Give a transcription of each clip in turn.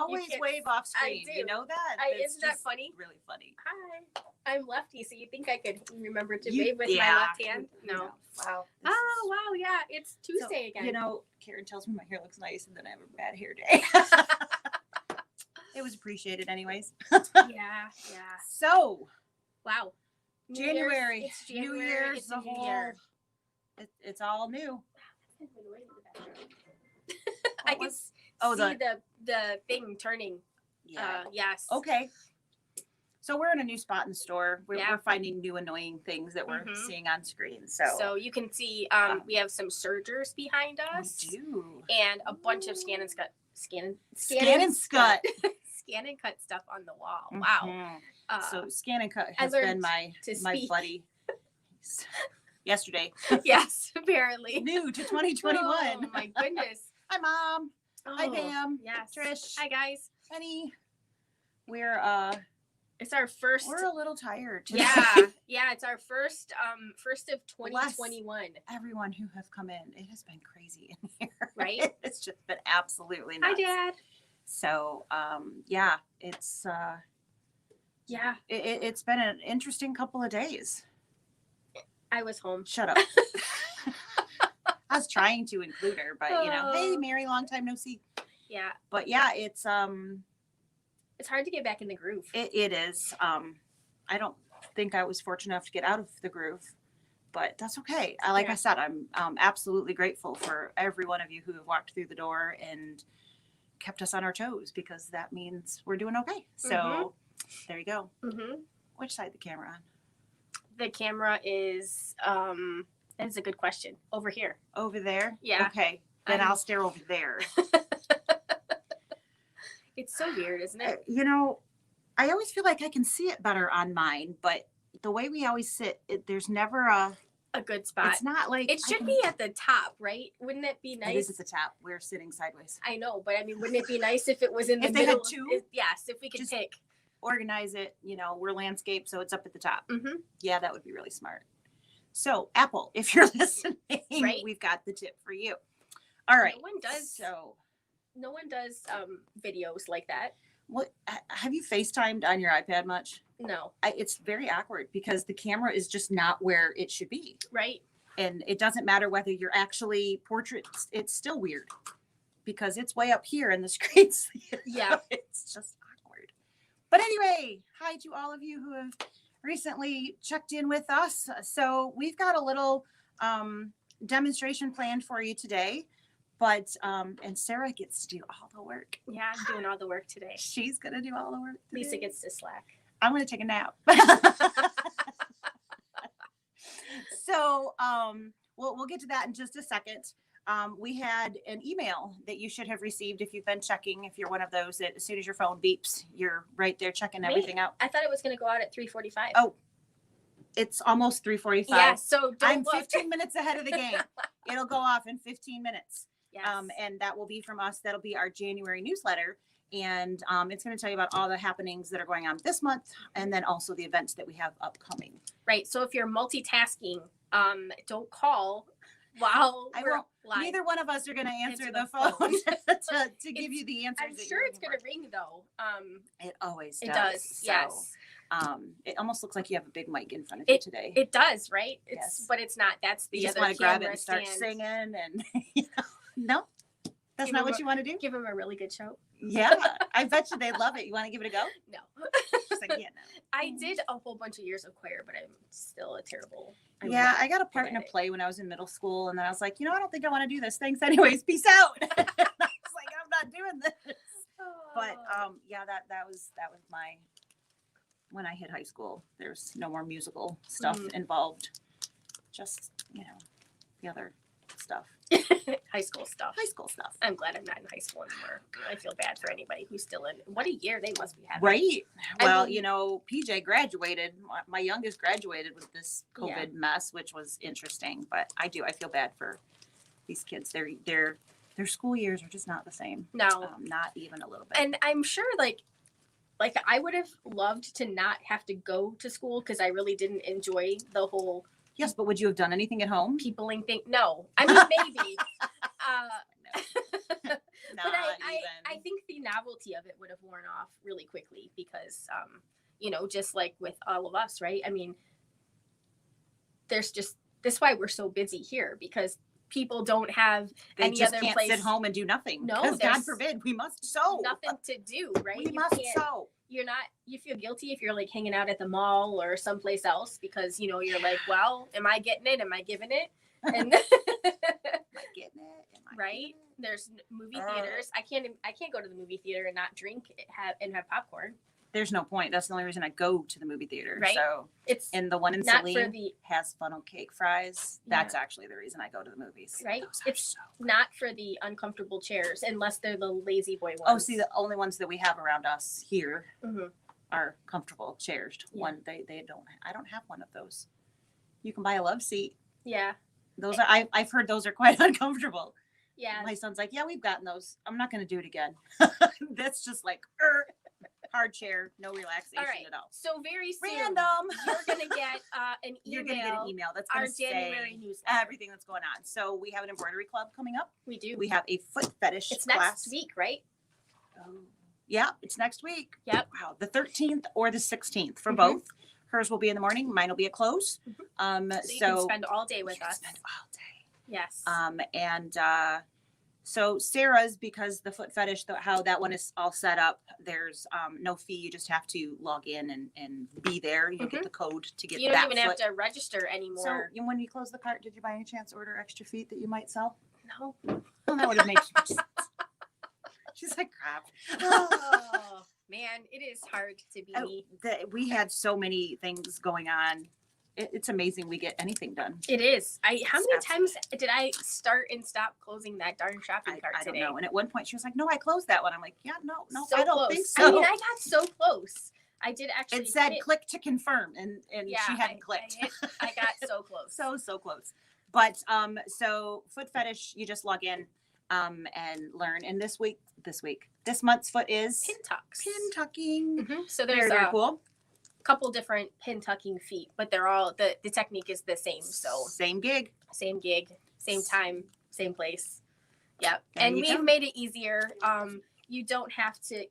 always wave off screen. You know that? Isn't that funny? Really funny. Hi. I'm lefty, so you think I could remember to wave with my left hand? No. Wow. Wow. Yeah. It's Tuesday again. You know, Karen tells me my hair looks nice, and then I have a bad hair day. It was appreciated anyways. Yeah. So. Wow. January. It's January. New Year's. It's a new year. It's all new. I can see the thing turning. Yeah. Yes. Okay. So we're in a new spot in the store. We're finding new annoying things that we're seeing on screen. So you can see we have some sergers behind us. We do. And a bunch of scan and cut stuff on the wall. Wow. So Scan and Cut has been my buddy yesterday. Yes, apparently. New to 2021. Oh my goodness. Hi, Mom. Hi, Pam. Yes. Trish. Hi, guys. Penny. We're it's our first. We're a little tired today. Yeah. It's our first of 2021. Everyone who have come in, it has been crazy in here. Right. It's just been absolutely nuts. Hi, Dad. So it's it's been an interesting couple of days. I was home. Shut up. I was trying to include her, but hey, Mary, long time no see. Yeah. But yeah, it's hard to get back in the groove. It is. I don't think I was fortunate enough to get out of the groove, but that's okay. Like I said, I'm absolutely grateful for every one of you who have walked through the door and kept us on our toes, because that means we're doing okay. So there you go. Which side the camera on? The camera is that's a good question. Over here. Over there? Yeah. Okay. Then I'll stare over there. It's so weird, isn't it? I always feel like I can see it better on mine, but the way we always sit, there's never a good spot. It's not like it should be at the top, right? Wouldn't it be nice? It is at the top. We're sitting sideways. I know, but I mean, wouldn't it be nice if it was in the if middle? They had two? Yes, if we could pick. Organize it. We're landscape, so it's up at the top. Yeah, that would be really smart. So, Apple, if you're listening, we've got the tip for you. All right. No one does videos like that. What have you FaceTimed on your iPad much? No. It's very awkward because the camera is just not where it should be. Right. And it doesn't matter whether you're actually portrait. It's still weird because it's way up here in the screens. Yeah. It's just awkward. But anyway, hi to all of you who have recently checked in with us. So we've got a little demonstration planned for you today. But and Sarah gets to do all the work. Yeah, I'm doing all the work today. She's gonna do all the work today. Lisa gets to slack. I'm gonna take a nap. So we'll get to that in just a second. We had an email that you should have received if you've been checking. If you're one of those that as soon as your phone beeps, you're right there checking everything out. I thought it was gonna go out at 3:45. Oh, it's almost 3:45. Yeah, so I'm 15 minutes ahead of the game. It'll go off in 15 minutes. Yes. And that will be from us. That'll be our January newsletter. And it's going to tell you about all the happenings that are going on this month, and then also the events that we have upcoming. Right. So if you're multitasking, don't call while we're live. Neither one of us are going to answer the phone to give you the answers. I'm sure it's going to ring though. It always does. It does. So, yes. It almost looks like you have a big mic in front of you today. It does, right? Yes. But it's not. That's the you other just want to grab it and stand. start singing and no, that's not what you want to do. Give them a really good show. Yeah, I bet you they love it. You want to give it a go? No. She's like, yeah, no. I did a whole bunch of years of choir, but I'm still a terrible. I got a part in a play when I was in middle school, and then I was like, I don't think I want to do this. Thanks, anyways. Peace out. I was like, I'm not doing this. But that was my when I hit high school. There's no more musical stuff involved. Just the other stuff. High school stuff. I'm glad I'm not in high school anymore. I feel bad for anybody who's still in. What a year they must be having. Right. Well, PJ graduated. My youngest graduated with this COVID mess, which was interesting. But I feel bad for these kids. Their school years are just not the same. No, not even a little bit. And I'm sure like I would have loved to not have to go to school because I really didn't enjoy the whole. Yes, but would you have done anything at home? Peopling thing? No. I mean, maybe. But I think the novelty of it would have worn off really quickly because, you know, just like with all of us, right? I mean, there's just, that's why we're so busy here, because people don't have they any just other can't place. sit home and do nothing. No, because God there's forbid we must sew. nothing to do, right? We You must can't- sew. You're not, you feel guilty if you're like hanging out at the mall or someplace else because, you know, you're like, well, am I getting it? Am I giving it? And Am I getting it? Am I right? getting it? There's movie theaters. I can't go to the movie theater and not drink and have popcorn. There's no point. That's the only reason I go to the movie theater. Right. So It's and the one in not for Saline the has funnel cake fries. Yeah. That's actually the reason I go to the movies. Right. Those are It's so not for the uncomfortable chairs unless they're the lazy boy ones. Oh, see, the only ones that we have around us here Mhm. are comfortable chairs. Yeah. One, they don't. I don't have one of those. You can buy a love seat. Yeah. Those are. I've heard those are quite uncomfortable. Yeah. My son's like, yeah, we've gotten those. I'm not going to do it again. That's just like hard chair, no relaxation All right. at all. So very soon, Random. you're gonna get an You're email. going to get an email that's Our going to say January newsletter. everything that's going on. So we have an embroidery club coming up. We do. We have a foot fetish It's class. next week, right? Oh. Yeah, it's next week. Yep. Wow, the 13th or the 16th for Mhm. both. Hers will be in the morning. Mine will be at close. So you can spend all day with you can us. spend all day. Yes. So Sarah's, because the foot fetish, how that one is all set up, there's no fee. You just have to log in and be there. You get the code to get you don't that even have foot. to register anymore. So when you close the cart, did you by any chance order extra feet that you might sell? No. Well, that would have made sense. She's like, crap. Oh man, it is hard to be me. We had so many things going on. It's amazing we get anything done. It is. How It's many times did I start and stop closing that darn shopping cart I don't today? know. And at one point she was like, no, I closed that one. I'm like, yeah, no, So I don't close. think so. I mean, I got so close. I did actually. It said hit- click to confirm and Yeah, she hadn't clicked. I got so close. so close. But so foot fetish, you just log in and learn. And this month's foot is pin tucks. pin tucking. Mhm. So Very, there's very a cool. couple different pin tucking feet, but they're all the technique is the same. So Same gig. same gig, same time, same place. Yep. There And you we've go. made it easier. You don't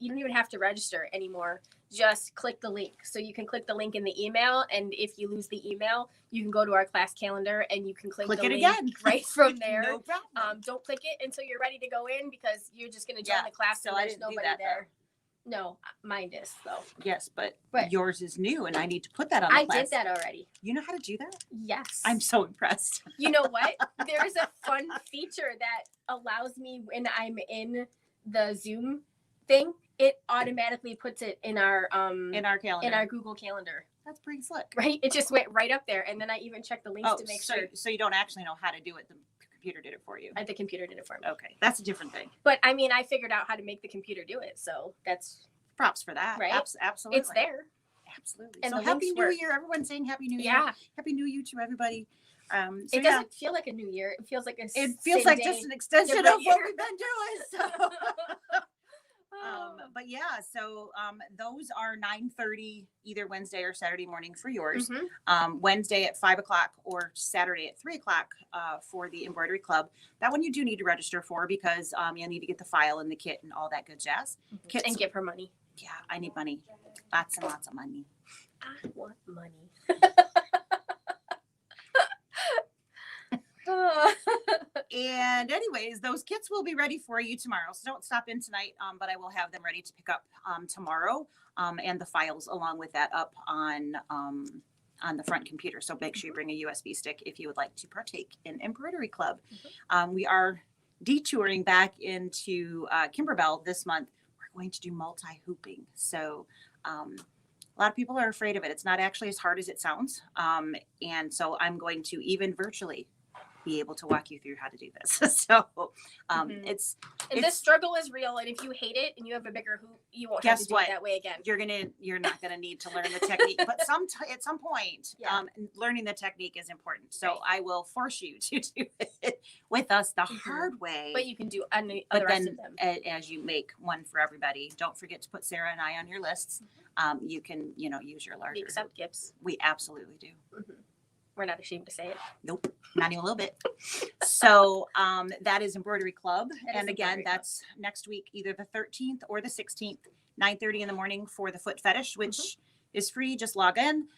even have to register anymore. Just click the link. So you can click the link in the email, and if you lose the email, you can go to our class calendar and you can click Click the it link again. right from there. No problem. Don't click it until you're ready to go in because you're just going to join Yeah, the class so and I there's didn't do nobody that, though. there. No, mine is though. Yes, but But- yours is new and I need to put that on the I class. did that already. You know how to do that? Yes. I'm so impressed. You know what? There's a fun feature that allows me when I'm in the Zoom thing, it automatically puts it in our calendar. in our Google Calendar. That's pretty slick. Right? It just went right up there, and then I even checked the links to make sure So you don't actually know how to do it. The computer did it for you. the computer did it for me. Okay, that's a different thing. But I mean, I figured out how to make the computer do it, so that's Props for that. Right? Absolutely. it's there. Absolutely. And so the happy links New work. Year, everyone's saying Happy New Year. Yeah. Happy New Year to everybody. So It yeah, doesn't feel like a new year. It feels like a it feels like just an extension of different what year. we've been doing. So. But yeah, so those are 9:30 either Wednesday or Saturday morning for yours. Mhm. Wednesday at 5:00 or Saturday at 3:00 for the embroidery club. That one you do need to register for because you'll need to get the file and the kit and all that good jazz. Kits, And give her money. yeah, I need money, lots and lots of money. I want money. And anyways, those kits will be ready for you tomorrow. So don't stop in tonight, but I will have them ready to pick up tomorrow, and the files along with that up on the front computer. So make sure you bring a USB stick if you would like to partake in Embroidery Club. We are detouring back into Kimberbell this month. We're going to do multi-hooping. So a lot of people are afraid of it. It's not actually as hard as it sounds. And so I'm going to even virtually be able to walk you through how to do this. So Mhm. it's And this struggle is real, and if you hate it and you have a bigger hoop, you won't have to Guess do what? it that way again. you're not gonna need to learn the technique, but at some point, Yeah. learning the technique is important. So Right. I will force you to do it with us the Mhm. hard way. But you can do the But rest then of them. as you make one for everybody, don't forget to put Sarah and I on your lists. You can use your We larger. accept gifts. We absolutely do. Mhm. We're not ashamed to say it. Nope, not even a little bit. So that is Embroidery Club. That And is again, Embroidery Club. that's next week, either the 13th or the 16th, 9:30 in the morning for the foot fetish, which is free. Just log in.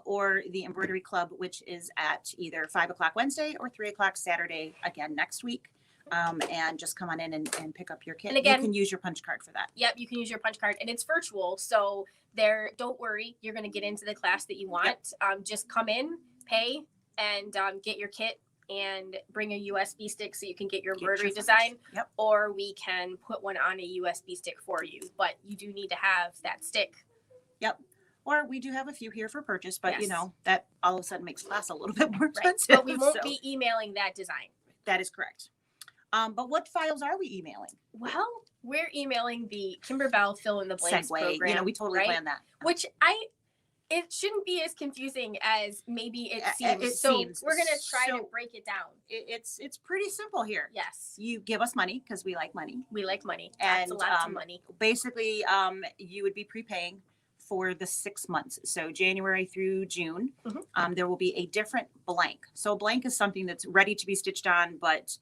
Or the Embroidery Club, which is at either 5 o'clock Wednesday or 3 o'clock Saturday, again, next week. And just come on in and pick up your kit. And again, you can use your punch card for that. Yep, you can use your punch card, and it's virtual. So don't worry, you're going to get into the class that you want. Yep. Just come in, pay, and get your kit, and bring a USB stick so you can get your embroidery design. Yep. Or we can put one on a USB stick for you, but you do need to have that stick. Yep. Or we do have a few here for purchase, but Yes. you know, that all of a sudden makes class a little bit more Right. expensive. But we won't so be emailing that design. That is correct. But what files are we emailing? Well, we're emailing the Kimberbell Fill in the Blanks Segue. program. You know, we totally right? planned that. Which it shouldn't be as confusing as maybe it seems. It so seems. we're gonna try So to break it down. It's pretty simple here. Yes, You give us money because we like money. we like money. And Lots of money. basically, you would be prepaying for the 6 months. So January through June, there will be a different blank. So a blank is something that's ready to be stitched on, but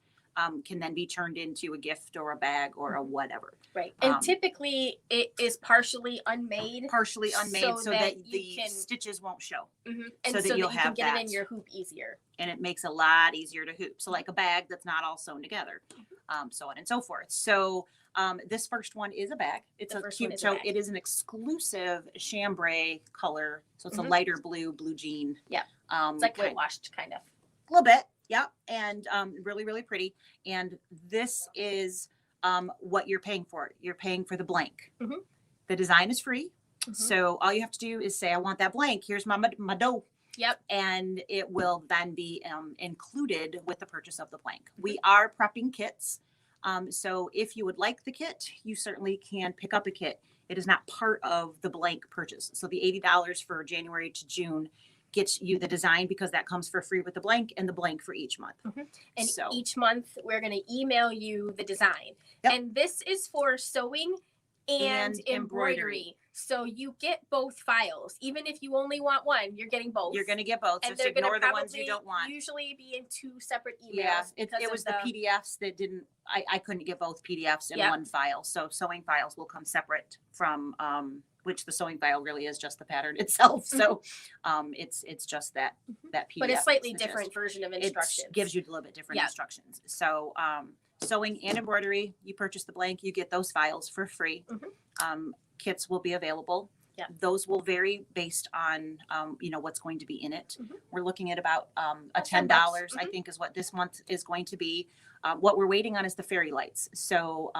can then be turned into a gift or a bag or a whatever. Right. And typically it is partially unmade. Partially unmade so that the can, stitches won't show. And so that you you'll can have get that. it in your hoop easier. And it makes a lot easier to hoop. So like a bag that's not all sewn together, so on and so forth. So this first one is a bag. It's a cute, so it is an exclusive chambray color. So it's a lighter blue jean. Yeah. It's like whitewashed kind of. A little bit. Yeah. And really, really pretty. And this is what you're paying for. You're paying for the blank. The design is free. So all you have to do is say, I want that blank. Here's my dough. Yep. And it will then be included with the purchase of the blank. We are prepping kits. So if you would like the kit, you certainly can pick up a kit. It is not part of the blank purchase. So the $80 for January to June gets you the design because that comes for free with the blank and the blank for each month. And so each month we're going to email you the design. And this is for sewing and embroidery. So you get both files. Even if you only want one, you're getting both. You're going to get both. And just ignore the ones you don't want. Usually be in 2 separate emails. Yeah, it was the PDFs that didn't, I couldn't get both PDFs in one file. So sewing files will come separate from, which the sewing file really is just the pattern itself. So it's just that PDF. But a slightly different version of instructions. It gives you a little bit different instructions. So sewing and embroidery, you purchase the blank, you get those files for free. Kits will be available. Those will vary based on what's going to be in it. We're looking at about a $10 I think is what this month is going to be. What we're waiting on is the fairy lights. So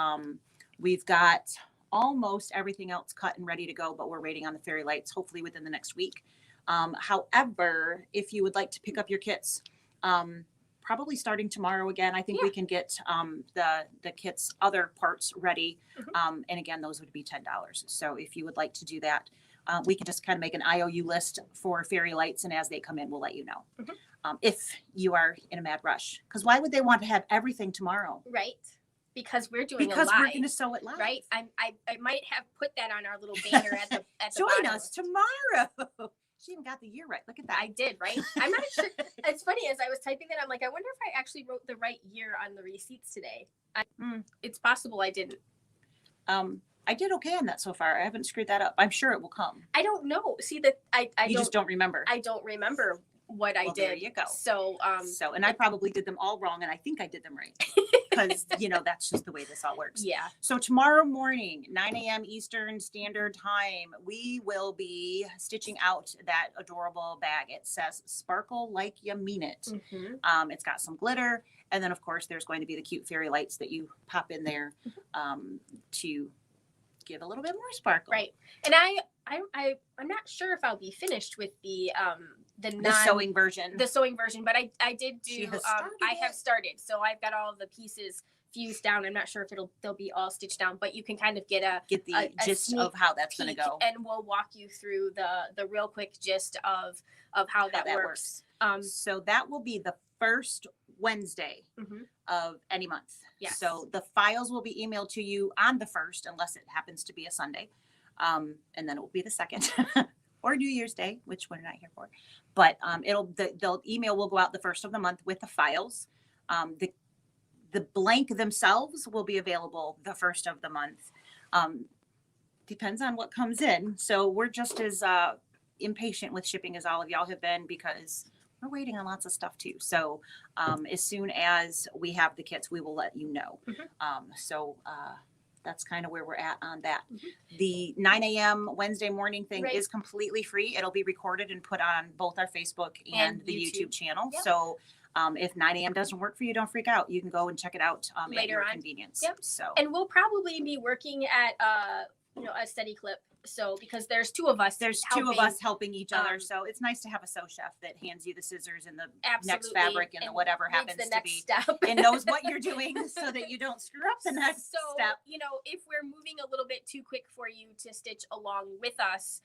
we've got almost everything else cut and ready to go, but we're waiting on the fairy lights hopefully within the next week. However, if you would like to pick up your kits, probably starting tomorrow again, I think we can get the kits other parts ready. And again, those would be $10. So if you would like to do that, we can just kind of make an IOU list for fairy lights, and as they come in, we'll let you know. If you are in a mad rush, because why would they want to have everything tomorrow? Right. Because we're doing because a live. We're going to sew it live. Right. I might have put that on our little banner at the Join bottom. us tomorrow. She even got the year right. Look at that. I did, right? I'm not sure. It's funny, as I was typing that, I'm like, I wonder if I actually wrote the right year on the receipts today. It's possible I didn't. I did okay on that so far. I haven't screwed that up. I'm sure it will come. I don't know. See, that I just don't remember. I don't remember what I did. There you go. So and I probably did them all wrong, and I think I did them right because that's just the way this all works. Yeah. So tomorrow morning, 9 a.m. Eastern Standard Time, we will be stitching out that adorable bag. It says "Sparkle Like You Mean It." It's got some glitter, and then of course there's going to be the cute fairy lights that you pop in there to give a little bit more sparkle. Right. And I'm not sure if I'll be finished with the sewing version. The sewing version, but I did do I have started. So I've got all the pieces fused down. I'm not sure if they'll be all stitched down, but you can kind of get the gist of how that's going to go. And we'll walk you through the real quick gist of how that works. So that will be the first Wednesday of any month. Yes. So the files will be emailed to you on the 1st, unless it happens to be a Sunday. And then it will be the 2nd or New Year's Day, which we're not here for. But the email will go out the first of the month with the files. The blank themselves will be available the first of the month. Depends on what comes in. So we're just as impatient with shipping as all of y'all have been, because we're waiting on lots of stuff too. So as soon as we have the kits, we will let you know. So that's kind of where we're at on that. The 9 a.m. Wednesday morning thing is completely free. It'll be recorded and put on both our Facebook and the YouTube channel. Yep. So if 9 a.m. doesn't work for you, don't freak out. You can go and check it out later at your convenience. Yep. So, and we'll probably be working at a steady clip. So because there's two of us. There's two of us helping each other. So it's nice to have a sous chef that hands you the scissors and the next fabric and the whatever happens to be and knows what you're doing so that you don't screw up the next step. You know, if we're moving a little bit too quick for you to stitch along with us,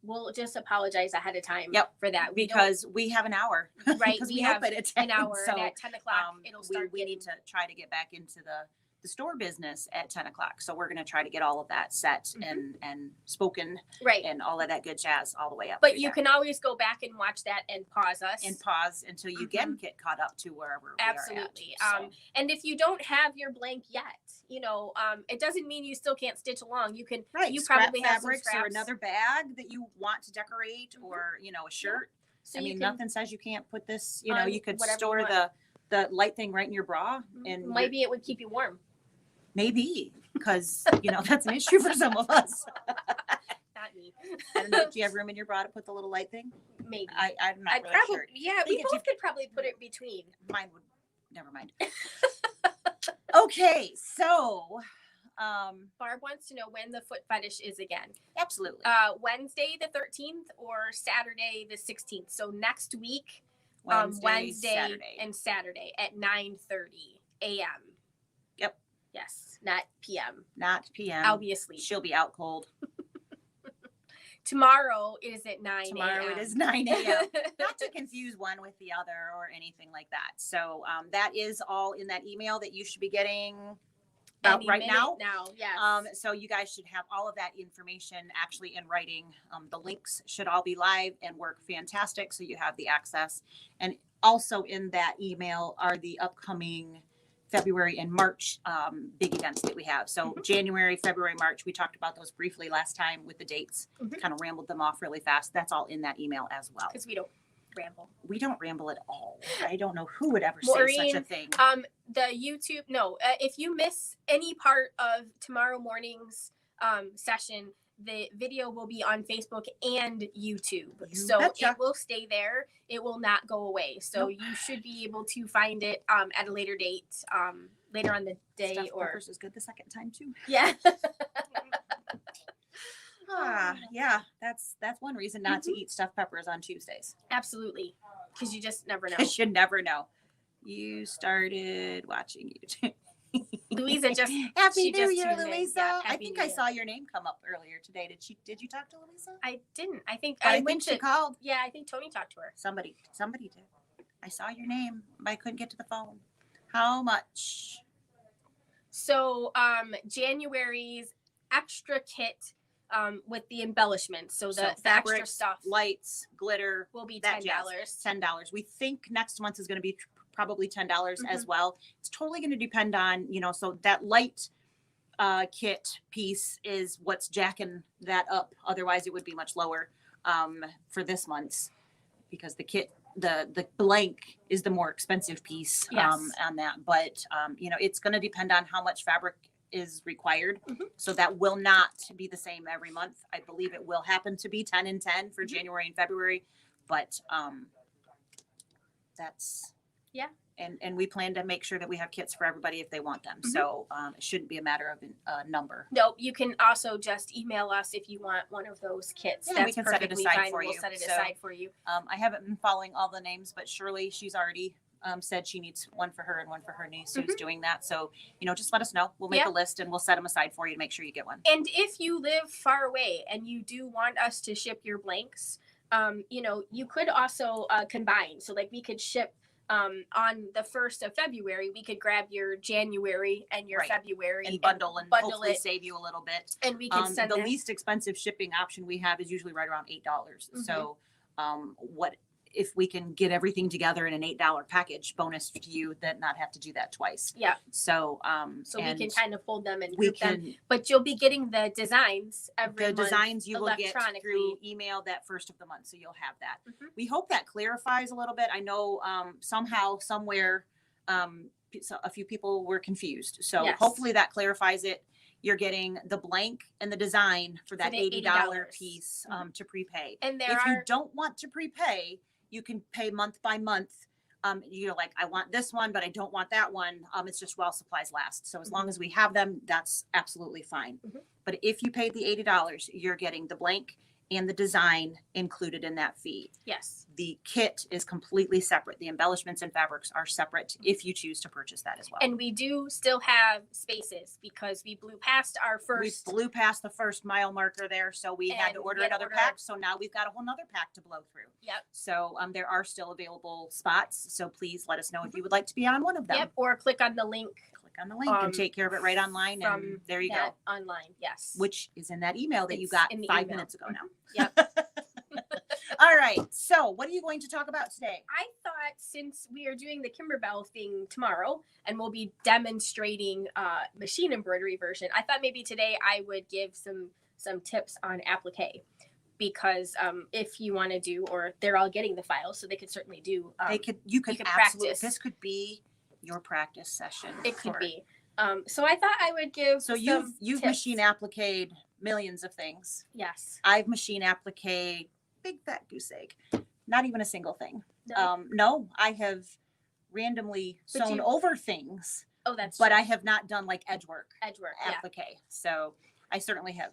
we'll just apologize ahead of time for that. Because we have an hour. Right. we have open at 10, an hour so, and at 10 o'clock it'll start. We need to try to get back into the store business at 10 o'clock. So we're going to try to get all of that set and spoken and all of that good jazz all the way up. But you can always go back and watch that and pause us. And pause until you again get caught up to wherever we are at. Absolutely. And if you don't have your blank yet, you know, it doesn't mean you still can't stitch along. You can, you probably have some scraps or another bag that you want to decorate or, you know, a shirt. So I mean, nothing says you can't put this, you know, you could store the light thing right in your bra and maybe it would keep you warm. Maybe, because, you know, that's an issue for some of us. Not me. I don't know. Do you have room in your bra to put the little light thing? Maybe. I'm not really sure. Yeah, we both could probably put it between. Mine would, never mind. Okay, so. Barb wants to know when the foot fetish is again. Absolutely. Wednesday the 13th or Saturday the 16th. So next week, Wednesday and Saturday at 9:30 a.m. Yep. Yes, not p.m. Not p.m. Obviously. She'll be out cold. Tomorrow is at 9 a.m. Tomorrow it is 9 a.m. Not to confuse one with the other or anything like that. So that is all in that email that you should be getting right now. Yes. So you guys should have all of that information actually in writing. The links should all be live and work fantastic. So you have the access. And also in that email are the upcoming February and March big events that we have. So January, February, March, we talked about those briefly last time with the dates, kind of rambled them off really fast. That's all in that email as well. Because we don't ramble. We don't ramble at all. I don't know who would ever say such a thing. The YouTube, if you miss any part of tomorrow morning's session, the video will be on Facebook and YouTube. So it will stay there. It will not go away. So you should be able to find it at a later date, later on the day. Stuffed peppers is good the second time too. Yeah. Yeah, that's one reason not to eat stuffed peppers on Tuesdays. Absolutely. Because you just never know. You should never know. You started watching YouTube. Louisa just Happy New Year, Louisa. Yeah, I think I saw your name come up earlier today. Did you talk to Louisa? I didn't. I think she called. Yeah, I think Tony talked to her. Somebody did. I saw your name, but I couldn't get to the phone. How much? So January's extra kit with the embellishments. So the extra stuff, lights, glitter will be $10. $10. We think next month is going to be probably $10 as well. It's totally going to depend on, you know, so that light kit piece is what's jacking that up. Otherwise it would be much lower for this month's, because the kit, the blank is the more expensive piece on that. But, you know, it's going to depend on how much fabric is required. So that will not be the same every month. I believe it will happen to be 10 and 10 for January and February, but that's and we plan to make sure that we have kits for everybody if they want them. So it shouldn't be a matter of a number. No, you can also just email us if you want one of those kits. Yeah, we can set it aside for you. We'll set it aside for you. I haven't been following all the names, but Shirley, she's already said she needs one for her and one for her niece who's doing that. So, you know, just let us know. We'll make a list and we'll set them aside for you to make sure you get one. And if you live far away and you do want us to ship your blanks, you know, you could also combine. So like we could ship on the 1st of February, we could grab your January and your Right. February and bundle hopefully it, save you a little bit. and we can send the that. least expensive shipping option we have is usually right around $8. So what if we can get everything together in an $8 package, bonus to you, that not have to do that twice. Yeah. So So we can kind of hold them and we group them, can but you'll be getting the designs every the month designs you will get electronically. through email that first of the month, so you'll have that. Mhm. We hope that clarifies a little bit. I know somehow somewhere a few people were confused, so Yes. hopefully that clarifies it. You're getting the blank and the design for that the $80 piece Mhm. to prepay. And there If you are don't want to prepay, you can pay month by month. You're like, I want this one, but I don't want that one. It's just while supplies last. So as long as we have them, that's absolutely fine. Mhm. But if you paid the $80, you're getting the blank and the design included in that fee. yes. The kit is completely separate. The embellishments and fabrics are separate if you choose to purchase that as well. And we do still have spaces because we blew past our first. We blew past the first mile marker there, so we had to And order we had to another order- pack. So now we've got a whole nother pack to blow through. Yep. So there are still available spots. So please let us know if you would like to be on one of them. Yep. Or click on the link Click on the link and take care of it right online, and from there you go. that online. Yes. Which is in that email that you It's got in the 5 email. minutes ago now. Yep. All right. So what are you going to talk about today? I thought since we are doing the Kimberbell thing tomorrow and we'll be demonstrating machine embroidery version, I thought maybe today I would give some tips on applique, because if you want to do, or they're all getting the files, so they could certainly do. You could absolutely, practice. this could be your practice session. It could for- be. So I thought I would give. So some you've tips. machine appliqued millions of things. Yes. I've machine applique big fat goose egg. Not even a single thing. No. No, I have randomly But sewn you- over things, Oh, that's. but true. I have not done like edge work Edgework. Yeah. applique. So I certainly have.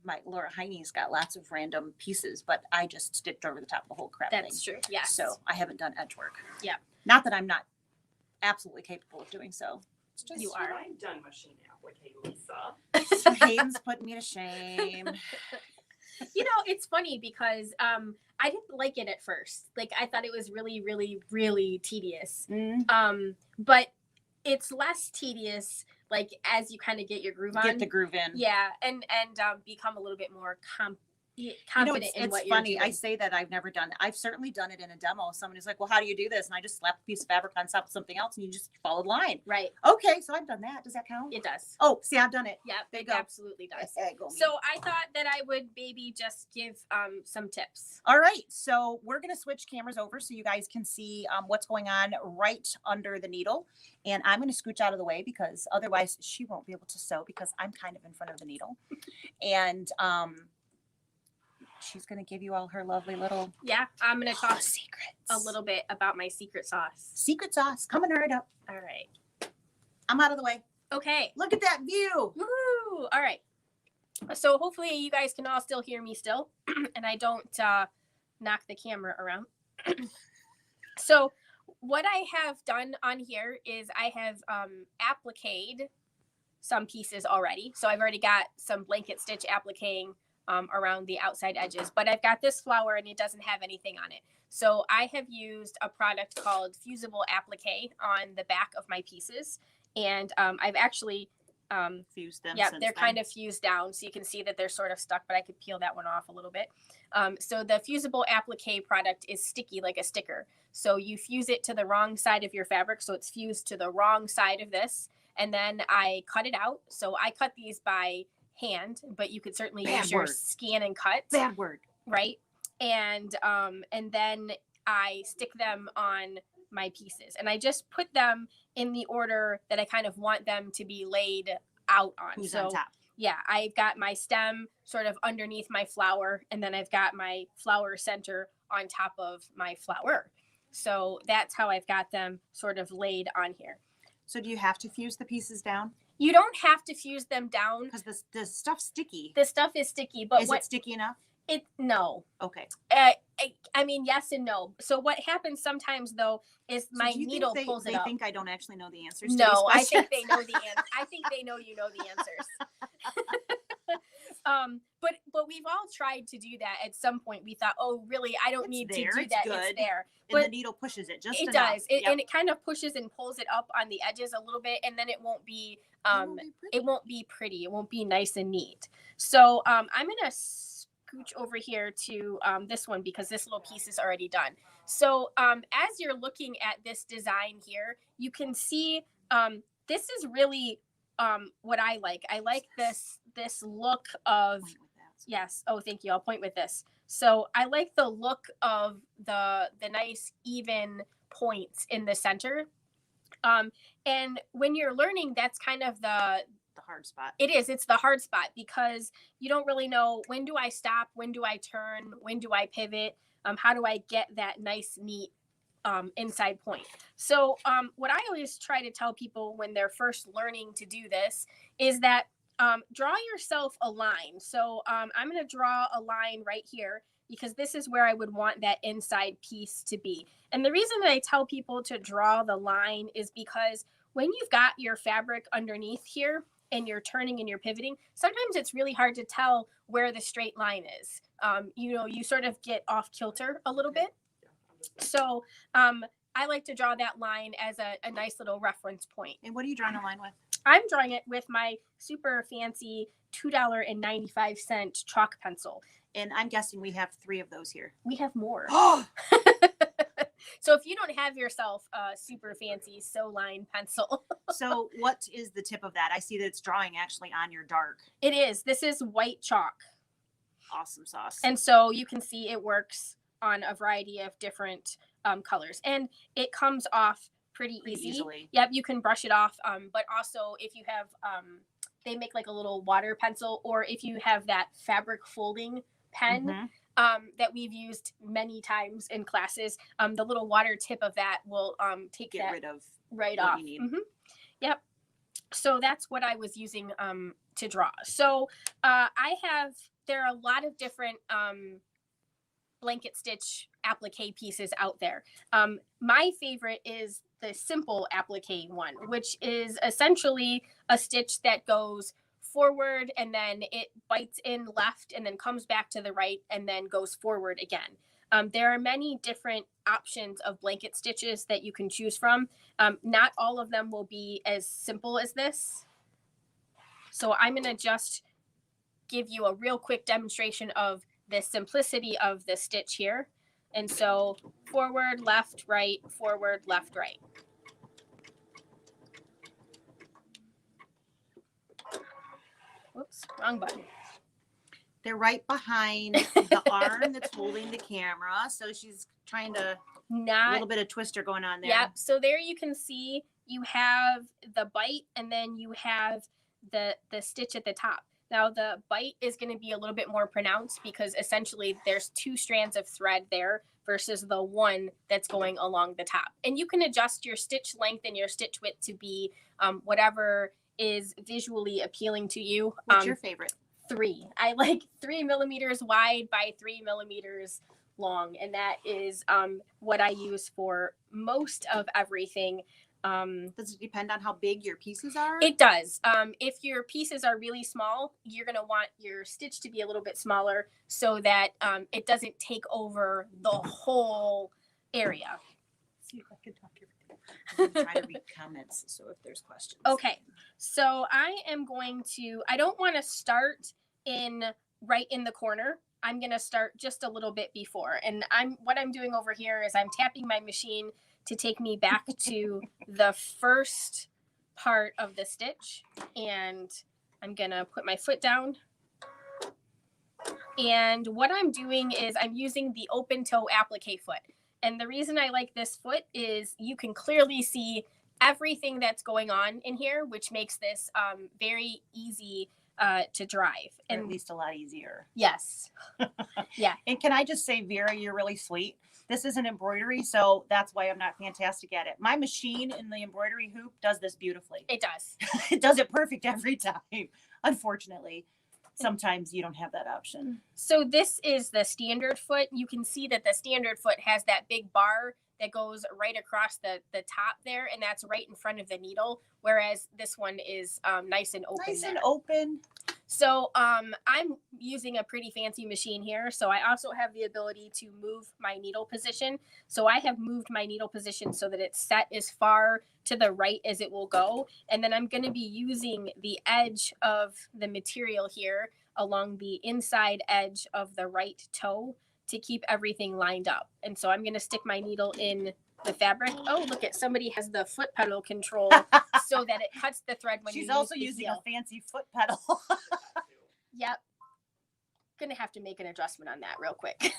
My Laura Heine's got lots of random pieces, but I just stitched over the top of the whole crap That's thing. true. Yes. So I haven't done edge work. Yeah. Not that I'm not absolutely capable of doing so. It's just You are. I've done machine applique, Lisa. Hayden's putting me to shame. You know, it's funny because I didn't like it at first. Like I thought it was really, really, really tedious. But it's less tedious like as you kind of get your groove on. Get the groove in. Yeah, and become a little bit more confident in it's what funny. you're doing. I say that I've never done it. I've certainly done it in a demo. Someone is like, well, how do you do this? And I just slap a piece of fabric on top of something else and you just follow the line. Right. Okay, so I've done that. Does that count? It does. Oh, see, I've done it. Yeah, There you it go. absolutely does. There you go, me. So I thought that I would maybe just give some tips. All right, so we're going to switch cameras over so you guys can see what's going on right under the needle. And I'm going to scooch out of the way because otherwise she won't be able to sew because I'm kind of in front of the needle. And she's going to give you all her lovely little Yeah, I'm gonna talk secrets. a little bit about my secret sauce. Secret sauce coming right up. All right. I'm out of the way. Okay. Look at that view. Woo! All right. So hopefully you guys can all still hear me still, and I don't knock the camera around. So what I have done on here is I have appliqued some pieces already. So I've already got some blanket stitch appliquing around the outside edges, but I've got this flower and it doesn't have anything on it. So I have used a product called Fusible Applique on the back of my pieces. And I've actually, Fused them. yeah, since they're then. kind of fused down. So you can see that they're sort of stuck, but I could peel that one off a little bit. So the Fusible Applique product is sticky like a sticker. So you fuse it to the wrong side of your fabric. So it's fused to the wrong side of this. And then I cut it out. So I cut these by hand, but you could certainly Bad use your word. scan and cut. Bad word. Right. And then I stick them on my pieces, and I just put them in the order that I kind of want them to be laid out on. Who's so on top? yeah, I've got my stem sort of underneath my flower, and then I've got my flower center on top of my flower. So that's how I've got them sort of laid on here. So do you have to fuse the pieces down? You don't have to fuse them down. Because the stuff's sticky. The stuff is sticky, but Is what it sticky enough? no. Okay. I mean, yes and no. So what happens sometimes though is So my do you needle think pulls it they up. think I don't actually know the answers to No, I these think questions? they know the answer. I think they know you know the answers. But we've all tried to do that at some point. We thought, oh, really, I don't It's need there, to do it's that. good. It's there. And the But needle pushes it just it enough. does. Yep. And it kind of pushes and pulls it up on the edges a little bit, and then it won't be It won't be pretty. It won't be nice and neat. So I'm gonna scooch over here to this one because this little piece is already done. So as you're looking at this design here, you can see this is really what I like. I like this look of, Point with that. yes. Oh, thank you. I'll point with this. So I like the look of the nice even points in the center. And when you're learning, that's kind of the hard spot. it is. It's the hard spot because you don't really know, when do I stop? When do I turn? When do I pivot? How do I get that nice, neat inside point? So what I always try to tell people when they're first learning to do this is that draw yourself a line. So I'm going to draw a line right here because this is where I would want that inside piece to be. And the reason that I tell people to draw the line is because when you've got your fabric underneath here and you're turning and you're pivoting, sometimes it's really hard to tell where the straight line is. You sort of get off kilter a little bit. So I like to draw that line as a nice little reference point. And what are you drawing a line with? I'm drawing it with my super fancy $2.95 chalk pencil. And I'm guessing we have 3 of those here. We have more. Oh, So if you don't have yourself a super fancy sew line pencil. so what is the tip of that? I see that it's drawing actually on your dark. It is. This is white chalk. Awesome sauce. And so you can see it works on a variety of different colors. And it comes off pretty easily. Yep, you can brush it off. But also if you have, they make like a little water pencil, or if you have that fabric folding pen, that we've used many times in classes, the little water tip of that will take Get that rid of right what off. you need. Yep. So that's what I was using to draw. So there are a lot of different blanket stitch applique pieces out there. My favorite is the simple applique one, which is essentially a stitch that goes forward and then it bites in left and then comes back to the right and then goes forward again. There are many different options of blanket stitches that you can choose from. Not all of them will be as simple as this. So I'm going to just give you a real quick demonstration of the simplicity of the stitch here. And so forward, left, right, forward, left, right. Whoops, wrong button. They're right behind the arm that's holding the camera. So she's trying to, a little bit of twister going on there. Yep. So there you can see you have the bite and then you have the stitch at the top. Now the bite is going to be a little bit more pronounced because essentially there's 2 strands of thread there versus the one that's going along the top. And you can adjust your stitch length and your stitch width to be whatever is visually appealing to you. What's your favorite? 3. I like 3 millimeters wide by 3 millimeters long. And that is what I use for most of everything. Does it depend on how big your pieces are? It does. If your pieces are really small, you're going to want your stitch to be a little bit smaller so that it doesn't take over the whole area. Let's see if I can talk everything. I'm trying to read comments, so if there's questions. Okay, so I don't want to start right in the corner. I'm going to start just a little bit before. And what I'm doing over here is I'm tapping my machine to take me back to the first part of the stitch. And I'm going to put my foot down. And what I'm doing is I'm using the open toe applique foot. And the reason I like this foot is you can clearly see everything that's going on in here, which makes this very easy to drive. And at least a lot easier. Yes. Yeah. And can I just say, Vera, you're really sweet. This is an embroidery, so that's why I'm not fantastic at it. My machine in the embroidery hoop does this beautifully. It does. It does it perfect every time. Unfortunately, sometimes you don't have that option. So this is the standard foot. You can see that the standard foot has that big bar that goes right across the top there, and that's right in front of the needle, whereas this one is nice and open. Nice there. and open. So I'm using a pretty fancy machine here. So I also have the ability to move my needle position. So I have moved my needle position so that it's set as far to the right as it will go. And then I'm going to be using the edge of the material here along the inside edge of the right toe to keep everything lined up. And so I'm going to stick my needle in the fabric. Oh, look at somebody has the foot pedal control so that it cuts the thread when She's you also use the using heel. a fancy foot pedal. Yep. Gonna have to make an adjustment on that real quick.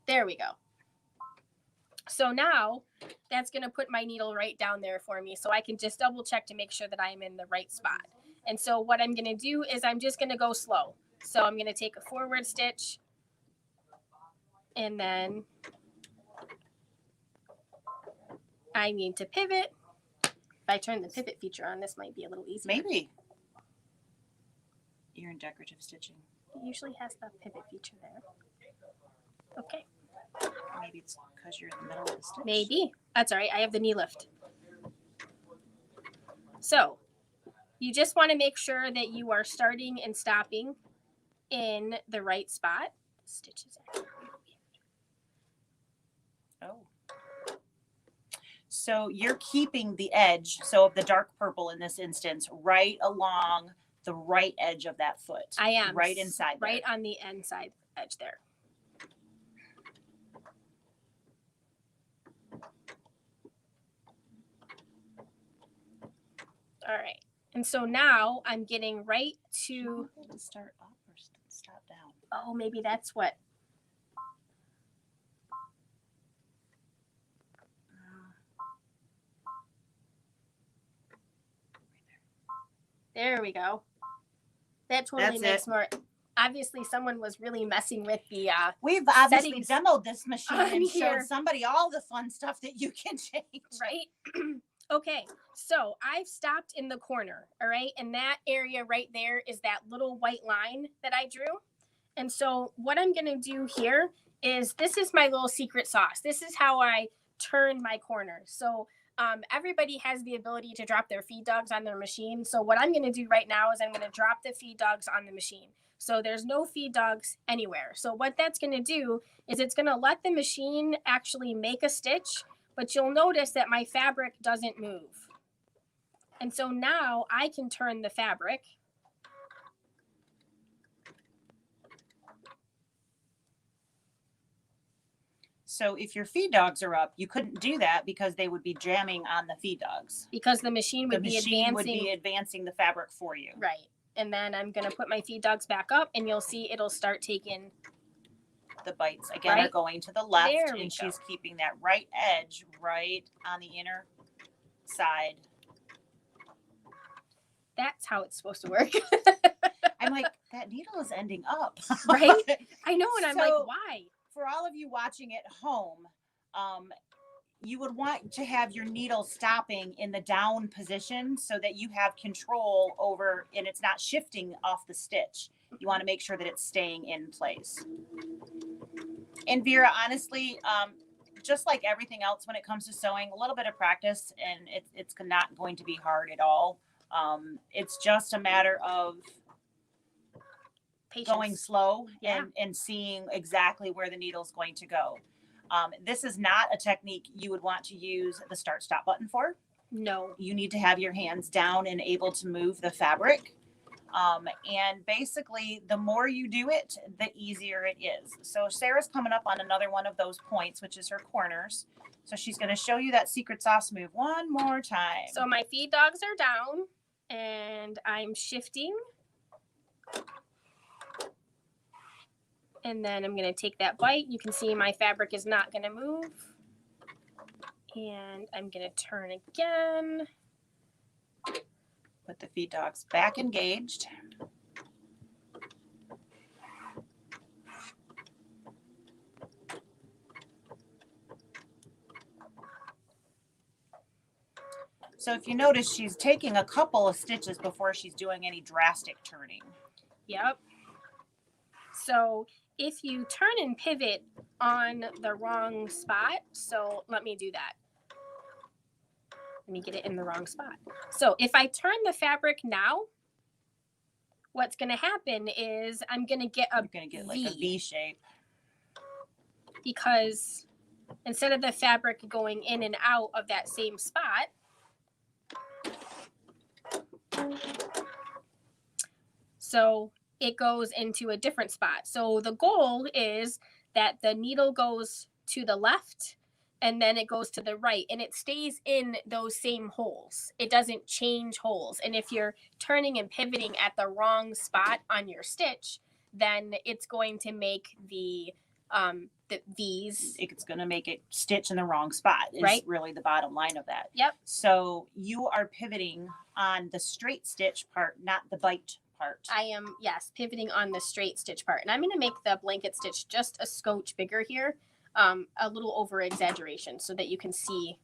There we go. So now that's gonna put my needle right down there for me so I can just double check to make sure that I'm in the right spot. And so what I'm gonna do is I'm just gonna go slow. So I'm gonna take a forward stitch and then I need to pivot. If I turn the pivot feature on, this might be a little easier. Maybe. You're in decorative stitching. It usually has the pivot feature there. Okay. Maybe it's because you're in the middle of the stitch. Maybe. That's all right. I have the knee lift. So you just want to make sure that you are starting and stopping in the right spot. Stitches are Oh. So you're keeping the edge, so of the dark purple in this instance, right along the right edge of that foot. I am. Right inside there. Right on the inside edge there. All right. And so now I'm getting right Do you to, want it to start up or stop down? oh, maybe that's what. There we go. That totally That's makes it. more. Obviously, someone was really messing with the. We've obviously Settings demoed this machine on and here. showed somebody all the fun stuff that you can change. Right? Okay, so I've stopped in the corner, all right? And that area right there is that little white line that I drew. And so what I'm gonna do here is, this is my little secret sauce. This is how I turn my corners. So everybody has the ability to drop their feed dogs on their machine. So what I'm gonna do right now is I'm gonna drop the feed dogs on the machine. So there's no feed dogs anywhere. So what that's gonna do is it's gonna let the machine actually make a stitch, but you'll notice that my fabric doesn't move. And so now I can turn the fabric. So if your feed dogs are up, you couldn't do that because they would be jamming on the feed dogs. Because the machine would The be machine advancing. would be advancing the fabric for you. Right. And then I'm going to put my feed dogs back up and you'll see it'll start taking. The bites again are Right. going to the left, There we and she's go. keeping that right edge right on the inner side. That's how it's supposed to work. I'm like, that needle is ending up. Right? I know. And I'm like, So- why? For all of you watching at home, you would want to have your needle stopping in the down position so that you have control over, and it's not shifting off the stitch. You want to make sure that it's staying in place. And Vera, honestly, just like everything else when it comes to sewing, a little bit of practice and it's not going to be hard at all. It's just a matter of Patience. going slow Yeah. and seeing exactly where the needle's going to go. This is not a technique you would want to use the start stop button for. No. You need to have your hands down and able to move the fabric. And basically the more you do it, the easier it is. So Sarah's coming up on another one of those points, which is her corners. So she's going to show you that secret sauce move one more time. So my feed dogs are down and I'm shifting. And then I'm going to take that bite. You can see my fabric is not going to move. And I'm going to turn again. Put the feed dogs back engaged. So if you notice, she's taking a couple of stitches before she's doing any drastic turning. Yep. So if you turn and pivot on the wrong spot, so let me do that. Let me get it in the wrong spot. So if I turn the fabric now, what's going to happen is I'm going to get a You're going to get like a V shape. Because instead of the fabric going in and out of that same spot, so it goes into a different spot. So the goal is that the needle goes to the left and then it goes to the right and it stays in those same holes. It doesn't change holes. And if you're turning and pivoting at the wrong spot on your stitch, then it's going to make the V's. It's going to make it stitch in the wrong spot. Is Right. really the bottom line of that. Yep. So you are pivoting on the straight stitch part, not the bite part. I am, yes, pivoting on the straight stitch part. And I'm going to make the blanket stitch just a scotch bigger here, a little over exaggeration so that you can see.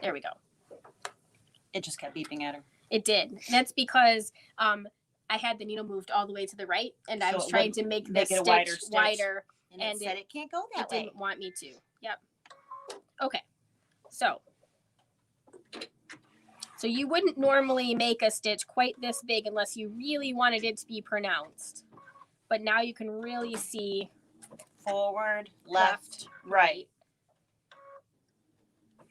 There we go. It just kept beeping at her. It did. That's because I had the needle moved all the way to the right and I So was it trying would to make the make it a stitch wider stitch. wider. And, And it said it can't go It that way. didn't want me to. Yep. Okay. So you wouldn't normally make a stitch quite this big unless you really wanted it to be pronounced. But now you can really see Forward, left, right.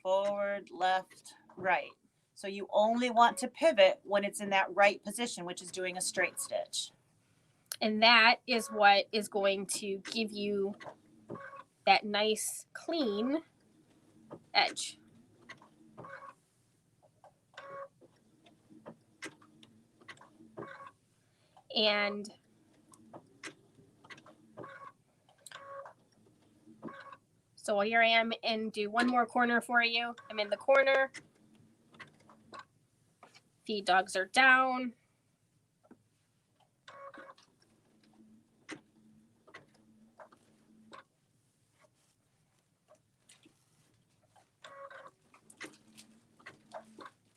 Forward, left, right. So you only want to pivot when it's in that right position, which is doing a straight stitch. And that is what is going to give you that nice clean edge. And so here I am and do one more corner for you. I'm in the corner. Feed dogs are down.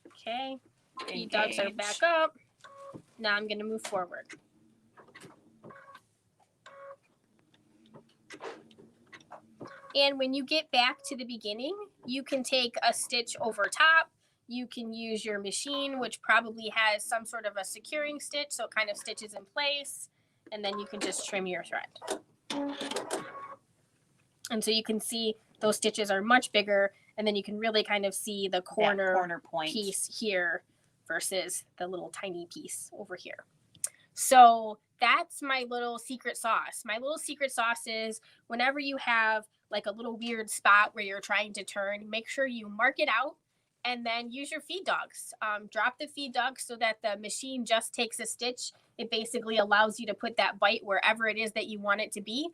Okay, feed dogs are back up. Now I'm going to move forward. And when you get back to the beginning, you can take a stitch over top. You can use your machine, which probably has some sort of a securing stitch, so it kind of stitches in place. And then you can just trim your thread. And so you can see those stitches are much bigger, and then you can really kind of see the corner point piece here versus the little tiny piece over here. So that's my little secret sauce. My little secret sauce is whenever you have like a little weird spot where you're trying to turn, make sure you mark it out and then use your feed dogs. Drop the feed dogs so that the machine just takes a stitch. It basically allows you to put that bite wherever it is that you want it to be.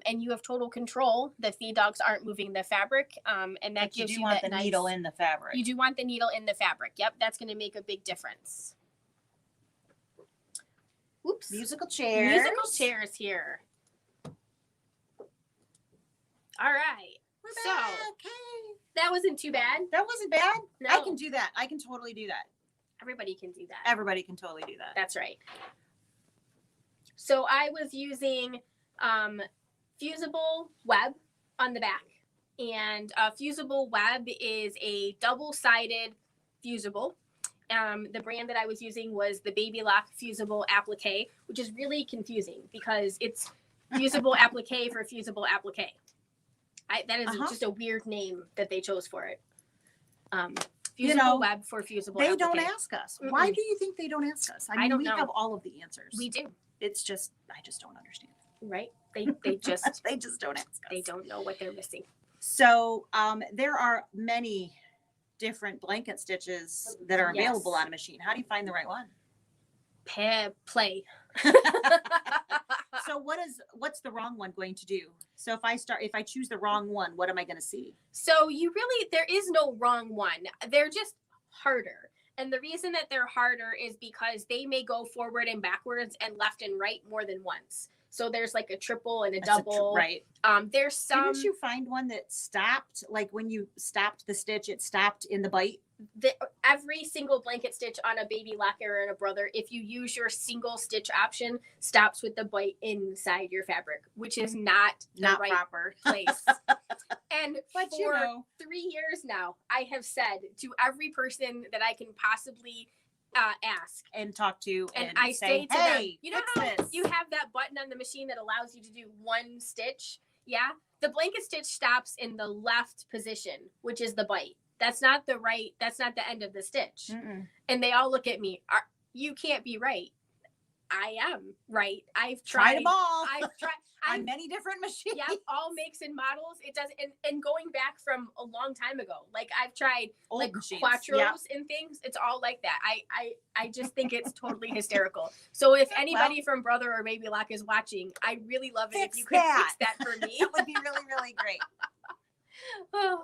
And you have total control. The feed dogs aren't moving the fabric, and that gives you want that the nice, needle in the fabric. You do want the needle in the fabric. Yep, that's going to make a big difference. Oops. Musical chairs. Musical chairs here. All right. We're So back. Hey. that wasn't too bad. That wasn't bad. No. I can do that. I can totally do that. Everybody can do that. Everybody can totally do that. That's right. So I was using Fusible web on the back, and Fusible web is a double-sided fusible. The brand that I was using was the Baby Lock Fusible Applique, which is really confusing because it's Fusible Applique for Fusible Applique. That is just a weird name that they chose for it. Fusible web for Fusible They Applique. don't ask us. Mm-mm. Why do you think they don't ask us? I mean, don't we know. have all of the answers. We do, It's just, I just don't understand. right? They just They just don't ask us. they don't know what they're missing. So there are many different blanket stitches that are Yes. available on a machine. How do you find the right one? Play. So what's the wrong one going to do? So if I choose the wrong one, what am I going to see? So there is no wrong one. They're just harder. And the reason that they're harder is because they may go forward and backwards and left and right more than once. So there's like a triple and a double. Right. There's some. Didn't you find one that stopped? Like when you stopped the stitch, it stopped in the bite? every single blanket stitch on a baby locker and a brother, if you use your single stitch option, stops with the bite inside your fabric, which is not the Not right proper. place. And But for you know. 3 years now, I have said to every person that I can possibly ask, And talk to and and I say to them, hey, you know fix how this. you have that button on the machine that allows you to do one stitch? Yeah. The blanket stitch stops in the left position, which is the bite. That's not the right, that's not the end of the stitch. Mm-mm. And they all look at me, you can't be right. I am right. I've Tried tried them all I've tried on many different machines. yeah, all makes and models. It does, and going back from a long time ago, like I've tried Old like machines. quattros Yeah. and things. It's all like that. I just think it's totally hysterical. So if anybody from Brother or Baby Lock is watching, I really love it if Fix you could fix that. that for me. It would be really, really great. Oh.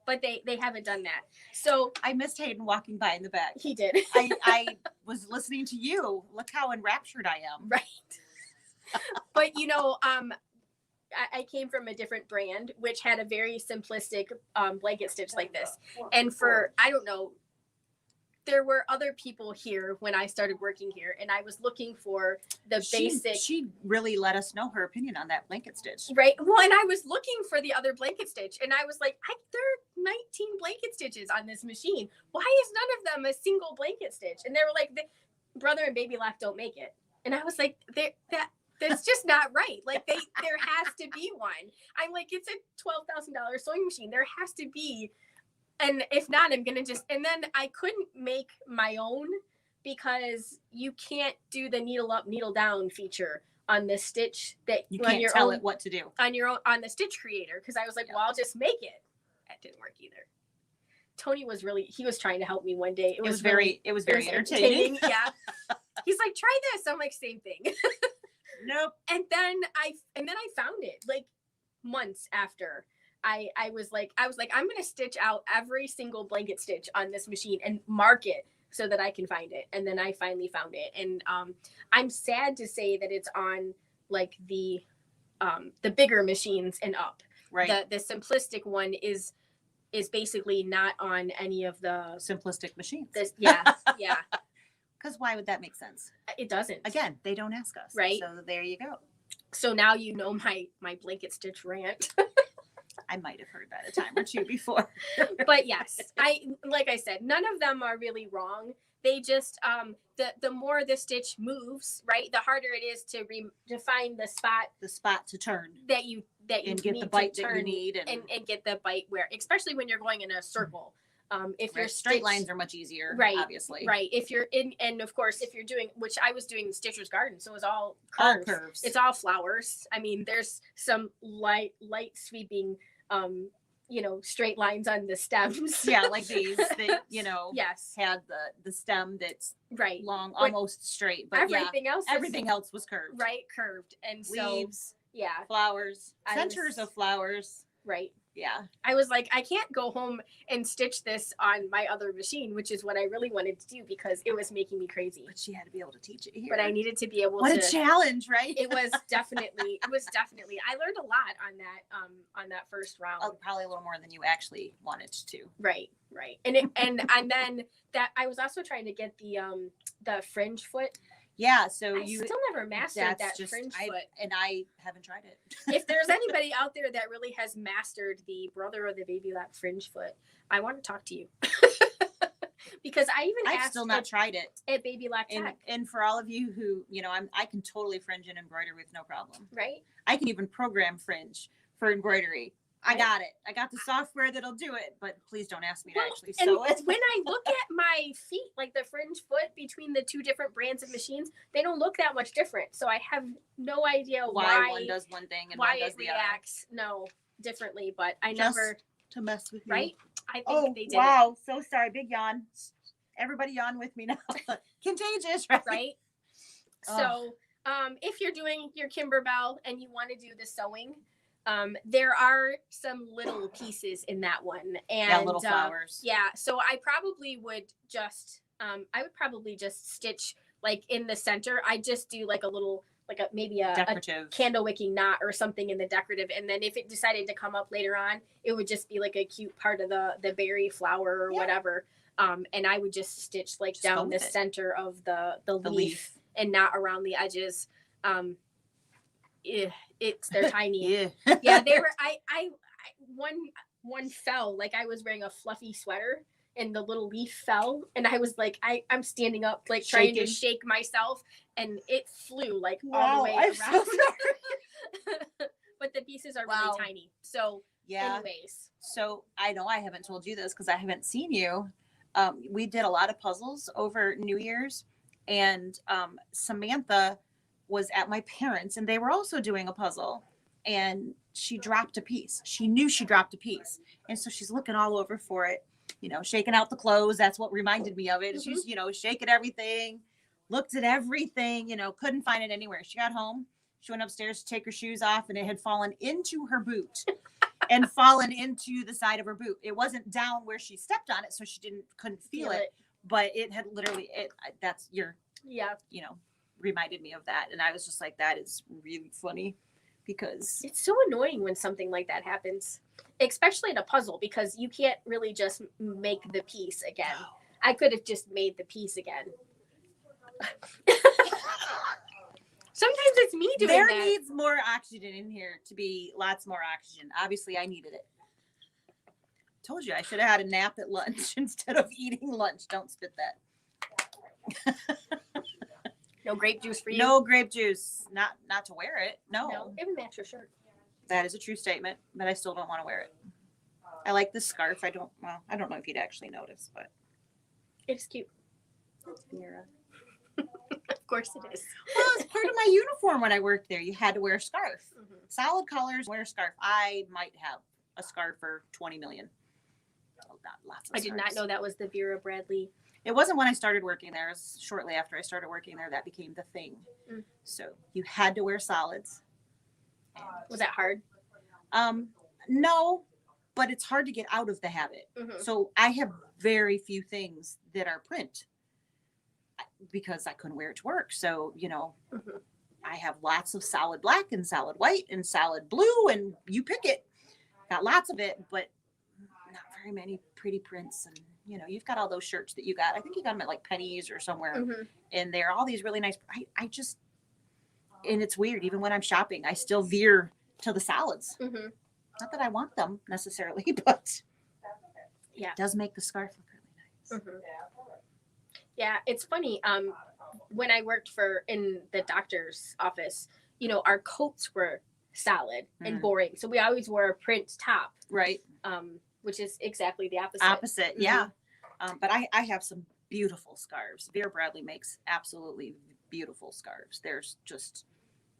But they haven't done that. So I missed Hayden walking by in the back. he did. I was listening to you. Look how enraptured I am. Right. But you know, I came from a different brand, which had a very simplistic blanket stitch like this. And for, I don't know, there were other people here when I started working here, and I was looking for the basic. She really let us know her opinion on that blanket stitch. Right. Well, and I was looking for the other blanket stitch, and I was like, there are 19 blanket stitches on this machine. Why is none of them a single blanket stitch? And they were like, Brother and Baby Lock don't make it. And I was like, that's just not right. Like there has to be one. I'm like, it's a $12,000 sewing machine. There has to be. And if not, I'm going to just, and then I couldn't make my own because you can't do the needle up, needle down feature on the stitch that You on can't your tell own, it what to do. on your own, on the stitch creator. Cause I was like, Yeah. well, I'll just make it. That didn't work either. Tony was he was trying to help me one day. It was very entertaining. Yeah. He's like, try this. I'm like, same thing. Nope. And then I found it like months after. I was like, I'm going to stitch out every single blanket stitch on this machine and mark it so that I can find it. And then I finally found it. And I'm sad to say that it's on like the bigger machines and up. Right. The simplistic one is basically not on any of the Simplistic machines. yeah. Because why would that make sense? It doesn't. Again, they don't ask us. Right. So there you go. So now you know my blanket stitch rant. I might have heard that a time or two before. But yes, like I said, none of them are really wrong. They just the more the stitch moves, right, the harder it is to find the spot to turn that you and get need the bite to that turn you need and get the bite where, especially when you're going in a circle. If your straight stitch, lines are much easier, right, obviously. Right. If you're in, and of course, if you're doing, which I was doing Stitcher's Garden, so it was all All curves. curves. It's all flowers. I mean, there's some light sweeping, straight lines on the stems. Yeah, like these that, Yes. had the stem that's Right. long, But almost straight, but everything else, everything else was curved. right, curved, and so Leaves, yeah, flowers, I centers was- of flowers. right. Yeah. I was like, I can't go home and stitch this on my other machine, which is what I really wanted to do because it was making me crazy. But she had to be able to teach it here. But I needed to be able What to. a challenge, right? It was definitely. I learned a lot on that first round. Oh, probably a little more than you actually wanted to. Right. And then that I was also trying to get the fringe foot. Yeah, so I still never mastered that fringe foot. And I haven't tried it. If there's anybody out there that really has mastered the Brother or the Baby Lock fringe foot, I want to talk to you. Because I've still not tried it. At Baby Lock Tech. And for all of you who, I can totally fringe and embroider with no problem. Right? I can even program fringe for embroidery. I Right. got it. I got the software that'll do it, but please don't ask me to actually And sew it. when I look at my feet, like the fringe foot between the two different brands of machines, they don't look that much different. So I have no idea why one does one thing and why one does it the other. reacts differently, but I Just never to mess with you. right. I think Oh, they did wow. So sorry. Big yawn. Everybody yawn with me now. Contagious, right? it right. So if you're doing your Kimberbell and you want to do the sewing, there are some little pieces in that one, and Yeah, little flowers. Yeah, so I probably would just stitch like in the center. I just do like a little maybe a Decorative. candle wicking knot or something in the decorative, and then if it decided to come up later on, it would just be like a cute part of the berry flower or whatever. And I would just stitch like Just go down the with it. center of the leaf, leaf. and not around the edges. They're tiny. Yeah. Yeah, they were. I one fell, like I was wearing a fluffy sweater, and the little leaf fell, and I was like, I'm standing up, like trying to Shaking. shake myself, and it flew like all Wow, the way I'm around. so sorry. But the pieces are Wow. really tiny. So, Yeah. anyways, So I know I haven't told you this because I haven't seen you. We did a lot of puzzles over New Year's, and Samantha was at my parents', and they were also doing a puzzle, and she dropped a piece. She knew she dropped a piece, and so she's looking all over for it, shaking out the clothes. That's what reminded me of it. Mhm. She's, shaking everything, looked at everything, couldn't find it anywhere. She got home, she went upstairs to take her shoes off, and it had fallen into her boot. And fallen into the side of her boot. It wasn't down where she stepped on it, so she couldn't feel it. But it had literally. That's reminded me of that, and I was just like, that is really funny, because it's so annoying when something like that happens, especially in a puzzle, because you can't really just make the piece again. I could have just made the piece again. Sometimes it's me doing there that. needs more oxygen in here to be lots more oxygen. Obviously, I needed it. Told you I should have had a nap at lunch instead of eating lunch. Don't spit that. No grape juice for you? No grape juice. Not to wear it. No. It would match your shirt. That is a true statement, but I still don't want to wear it. I like this scarf. I don't know if you'd actually notice, but It's cute. it's Vera. Of course it is. Well, it's part of my uniform when I worked there. You had to wear a scarf. Mhm. Solid colors, wear a scarf. I might have a scarf for 20 million. Oh, not lots of I did not scarves. know that was the Vera Bradley. It wasn't when I started working there. It was shortly after I started working there that became the thing. Mm. So you had to wear solids. Was that hard? No, but it's hard to get out of the habit. Mhm. So I have very few things that are print because I couldn't wear it to work. So, Mhm. I have lots of solid black and solid white and solid blue, and you pick it. Got lots of it, but not very many pretty prints. And, you've got all those shirts that you got. I think you got them at like Penny's or somewhere. Mhm. And they're all these really nice. I just, and it's weird. Even when I'm shopping, I still veer to the solids. Mhm. Not that I want them necessarily, but Yeah. it does make the scarf look really nice. Mhm. Yeah, it's funny. When I worked in the doctor's office, our coats were solid and Mm. boring, so we always wore a print top, Right. which is exactly the opposite. Opposite. Yeah. But I have some beautiful scarves. Vera Bradley makes absolutely beautiful scarves. There's just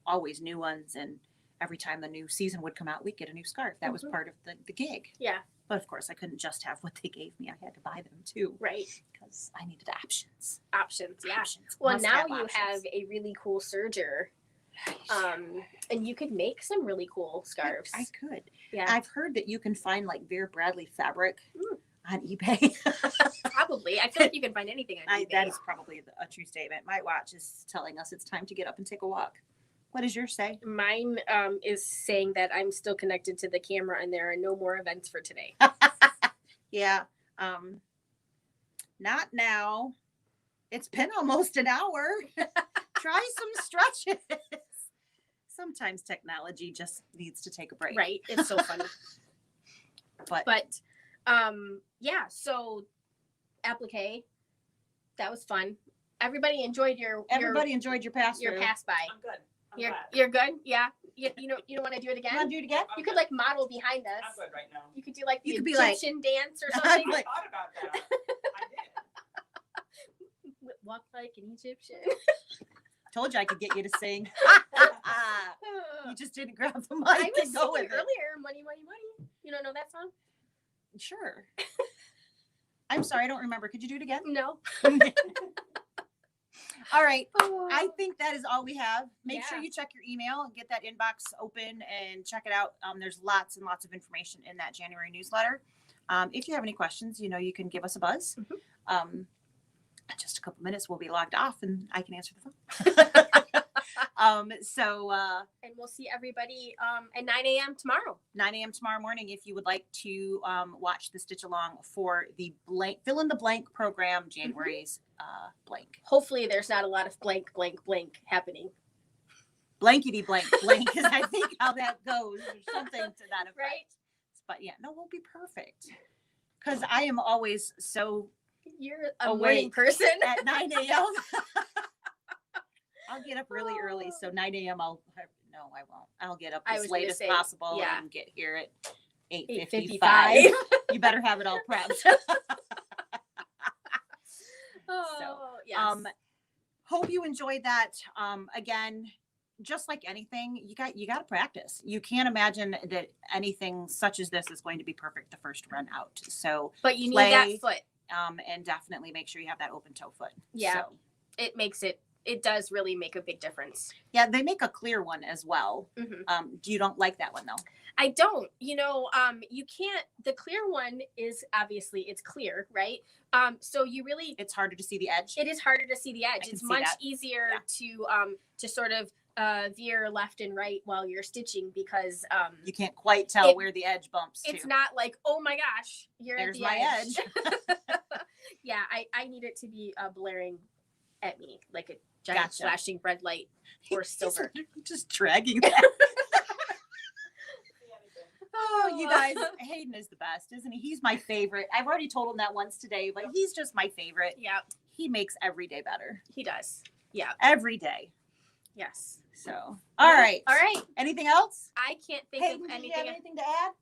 always new ones. And every time the new season would come out, we'd get a new scarf. That was Mhm. part of the gig. Yeah, But of course, I couldn't just have what they gave me. I had to buy them too, right. because I needed options. Options. Yeah. Options. Well, Must now have you options. have a really cool serger, and you could make some really cool scarves. I could. Yeah, I've heard that you can find like Vera Bradley fabric Mm. on eBay. probably. I feel like you can find anything on eBay. That is probably a true statement. My watch is telling us it's time to get up and take a walk. What does yours say? Mine is saying that I'm still connected to the camera and there are no more events for today. Yeah. Not now. It's been almost an hour. Try some stretches. Sometimes technology just needs to take a break. Right. It's so funny. But Yeah, so applique, that was fun. Everybody enjoyed everybody enjoyed your pass your through. pass by. I'm good. I'm You're glad. you're good? Yeah. You don't want to do it You want again? to do it again? I'm You could good. like model behind I'm us. good right now. You could do like the You could be like- Egyptian dance or I'm something. I like- thought about that. I did. Walk like an Egyptian. Told you I could get you to sing. You just didn't grab the mic I was and go with singing it. earlier, money, money, money. You don't know that song? Sure. I'm sorry, I don't remember. Could you do it again? No. All right. I think that is all we have. Make sure Yeah. you check your email and get that inbox open and check it out. There's lots and lots of information in that January newsletter. If you have any questions, you can give us a buzz. In just a couple minutes, we'll be logged off and I can answer the phone. And we'll see everybody at 9 a.m. tomorrow. 9 a.m. tomorrow morning, if you would like to watch the stitch along for the blank fill in the blank program, January's blank. Hopefully there's not a lot of blank happening. Blankety blank blank, because I think how that goes or something to that effect. Right? But yeah, no, we'll be perfect. Because I am always so You're a morning person. at 9 a.m. I'll get up really early. So 9 a.m. I won't. I'll get up I as was late gonna as say, possible yeah. and get here at 8:55. 8:55. You better have it all prepped. Oh, yes. Hope you enjoyed that. Again, just like anything, you got to practice. You can't imagine that anything such as this is going to be perfect the first run out. So, but you need play, that foot. And definitely make sure you have that open toe foot. Yeah. So, It does really make a big difference. yeah, they make a clear one as well. Mm-hmm. You don't like that one though? I don't. You can't. The clear one is obviously it's clear, right? So you really It's harder to see the edge. it is harder to see the edge. can It's see much that. easier to sort of veer left and right while you're stitching because You can't quite tell where the edge bumps to. it's not like, oh my gosh, you're There's at the my edge. Yeah, I need it to be blaring at me like a giant Gotcha. flashing red light or silver. Just dragging that. Oh, you guys, Hayden is the best, isn't he? He's my favorite. I've already told him that once today, but he's just my favorite. Yeah, He makes every day better. he does. Yeah. Every day. Yes. So, all right. All right. Anything else? I can't think Hayden, of do you have anything. anything to add?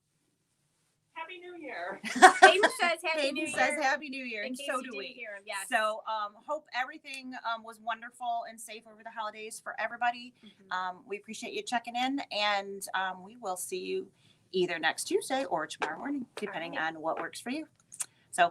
Happy New Year. Hayden says Happy Hayden New Year. says Happy New Year, in and case so you do didn't we. hear him. Yes. So, hope everything was wonderful and safe over the holidays for everybody. Mhm. We appreciate you checking in, and we will see you either next Tuesday or tomorrow morning, depending on what works for you.